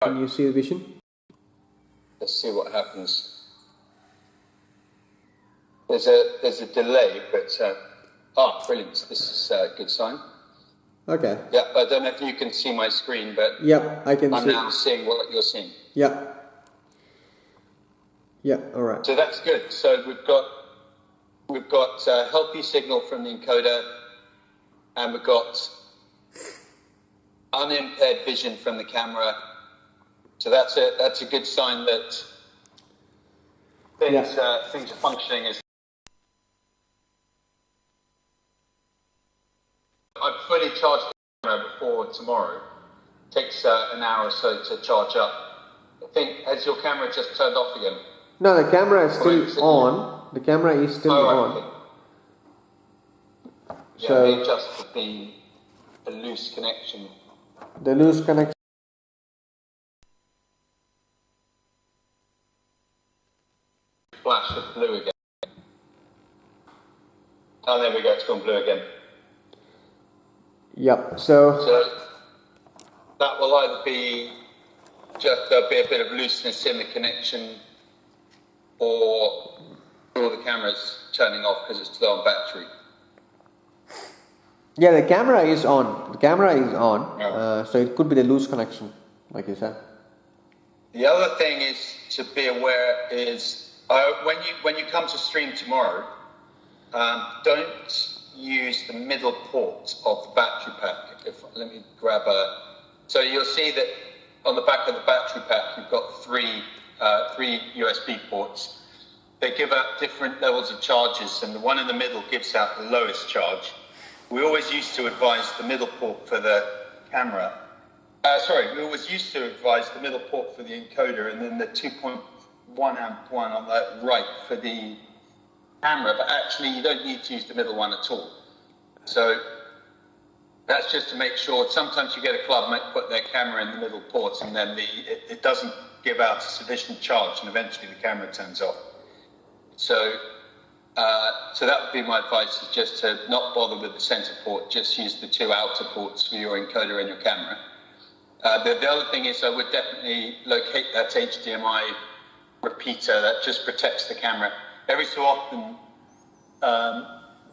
Can you see the vision? Let's see what happens. There's a delay, but brilliant. This is a good sign. Okay. Yeah, I don't know if you can see my screen, but I can see. I'm now seeing what you're seeing. Yeah, all right. So that's good. So we've got a healthy signal from the encoder, and we've got unimpaired vision from the camera. So that's a good sign that things are functioning as. I've fully charged the camera before tomorrow. It takes an hour or so to charge up. I think, has your camera just turned off again? No, the camera is still on. The camera is still on. Okay. Yeah, so just the loose connection. The loose connection. Flash of blue again. Oh, there we go. It's gone blue again. Yep. So that will either be there'll be a bit of looseness in the connection, or the camera's turning off because it's low on battery. Yeah, the camera is on. The camera is on. Yeah. So it could be the loose connection, like you said. The other thing is to be aware is when you come to stream tomorrow, don't use the middle port of the battery pack. Let me grab so you'll see that on the back of the battery pack you've got three USB ports. They give out different levels of charges, and the one in the middle gives out the lowest charge. We always used to advise the middle port for the camera. We always used to advise the middle port for the encoder, and then the 2.1 amp one on the right for the camera, but actually you don't need to use the middle one at all. So that's just to make sure. Sometimes you get a club might put their camera in the middle port, and then it doesn't give out sufficient charge, and eventually the camera turns off. So that would be my advice, is just to not bother with the center port, just use the two outer ports for your encoder and your camera. The other thing is I would definitely locate that HDMI repeater that just protects the camera. Every so often,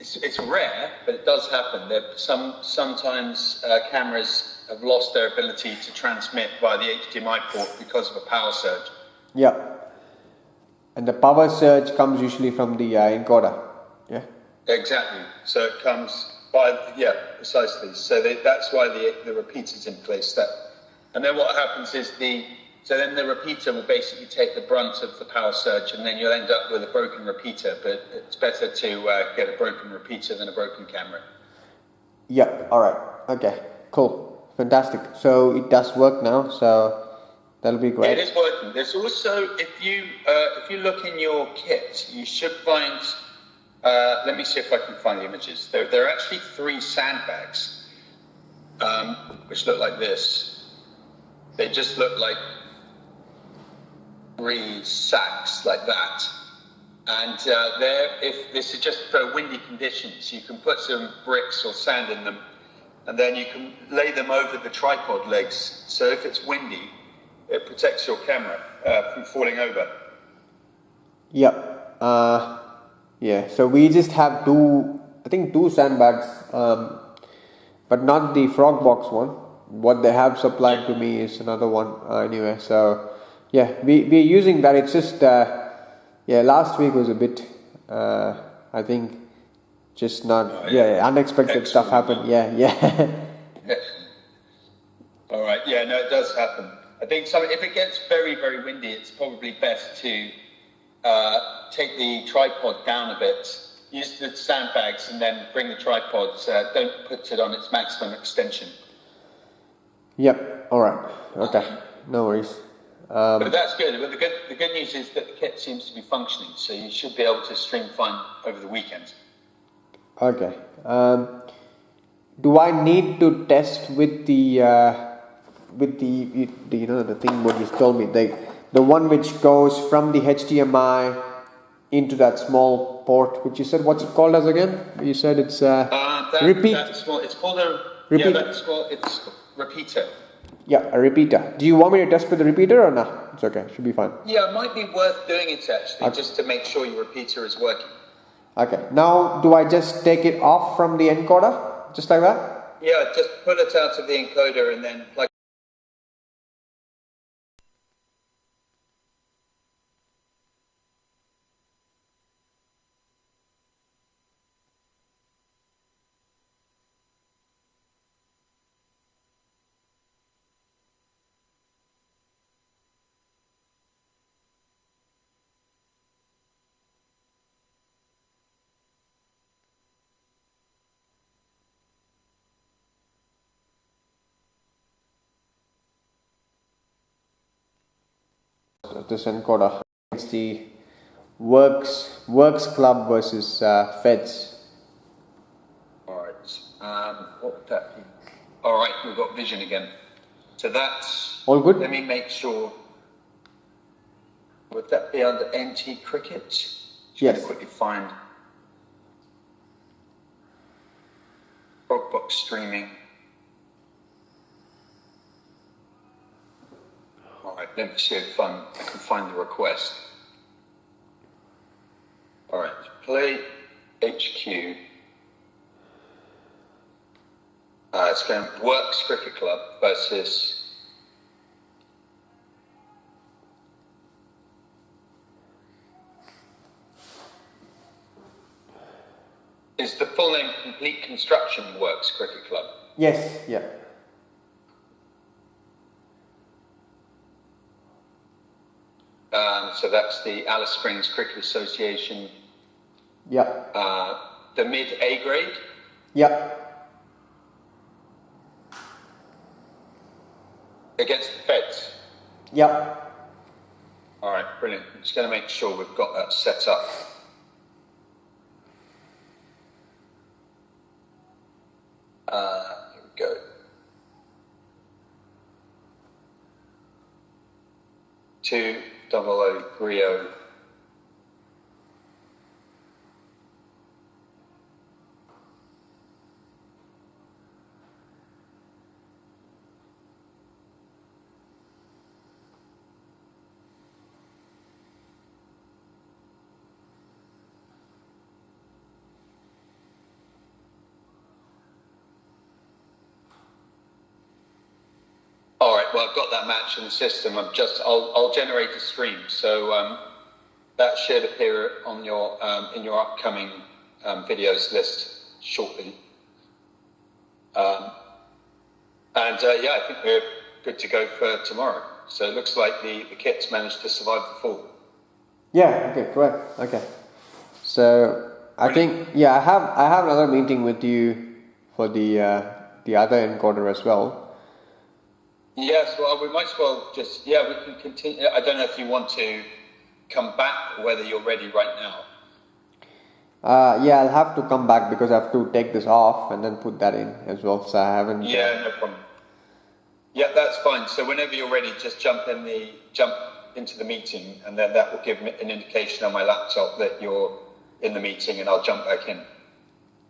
it's rare, but it does happen. Sometimes cameras have lost their ability to transmit via the HDMI port because of a power surge. Yeah. And the power surge comes usually from the encoder. Yeah. Exactly. So it comes precisely. So that's why the repeater's in place. And then what happens is then the repeater will basically take the brunt of the power surge, and then you'll end up with a broken repeater. But it's better to get a broken repeater than a broken camera. Yeah. All right. Okay. Cool. Fantastic. So it does work now. So that'll be great. It is working. There's also, if you look in your kit, you should find. Let me see if I can find the images. There are actually 3 sandbags, which look like this. They just look like 3 sacks like that. And if this is just for windy conditions, you can put some bricks or sand in them, and then you can lay them over the tripod legs. So if it's windy, it protects your camera from falling over. Yep. Yeah. So we just have 2 sandbags, but not the Frogbox one. What they have supplied to me is another one anyway. So yeah, we're using that. It's just last week was a bit I think just not unexpected stuff happened. Yeah. All right. Yeah. No, it does happen. I think if it gets very, very windy, it's probably best to take the tripod down a bit, use the sandbags, and then bring the tripod. Don't put it on its maximum extension. Yep. All right. Okay. No worries. But that's good. But the good news is that the kit seems to be functioning, so you should be able to stream fine over the weekend. Okay. Do I need to test with the the thing what you told me, the one which goes from the HDMI into that small port, which you said, what's it called as again? You said it's repeat. It's called a repeat. it's repeater. Yeah, a repeater. Do you want me to test with the repeater or not? It's okay. Should be fine. Yeah, it might be worth doing it actually, just to make sure your repeater is working. Okay. Now, do I just take it off from the encoder, just like that? Yeah, just pull it out of the encoder and then plug. This encoder. It's the Works Club versus Feds. Alright, what would that be? Alright, we've got vision again. So that's... All good? Let me make sure. Would that be under NT Cricket? Just Yes. quickly find Frogbox streaming. Alright, let me see if I can find the request. Alright, play HQ. It's going Works Cricket Club versus... Is the full name Complete Construction Works Cricket Club? Yes. Yeah. So that's the Alice Springs Cricket Association. Yeah. The mid A grade. Yeah. Against the Feds. Yeah. All right, brilliant. I'm just going to make sure we've got that set up. Here we go. 20030. All right. Well, I've got that match in the system. I'll generate a stream, so that should appear on your in your upcoming videos list shortly. Yeah, I think we're good to go for tomorrow. So it looks like the kit's managed to survive the fall. Yeah. Okay. Correct. Okay. So I think I have another meeting with you for the other encoder as well. Yes, well, we might as well just, we can continue. I don't know if you want to come back or whether you're ready right now. I'll have to come back because I have to take this off and then put that in as well. So I haven't. Yeah, no problem. Yeah, that's fine. So whenever you're ready, just jump into the meeting, and then that will give me an indication on my laptop that you're in the meeting, and I'll jump back in.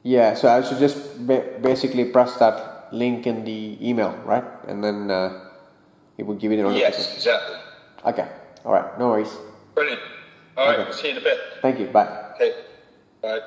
Yeah, so I should just basically press that link in the email, right? And then it will give you the notification. Yes, exactly. Okay. All right. No worries. Brilliant. All right. Okay. See you in a bit. Thank you. Bye. Okay. Bye.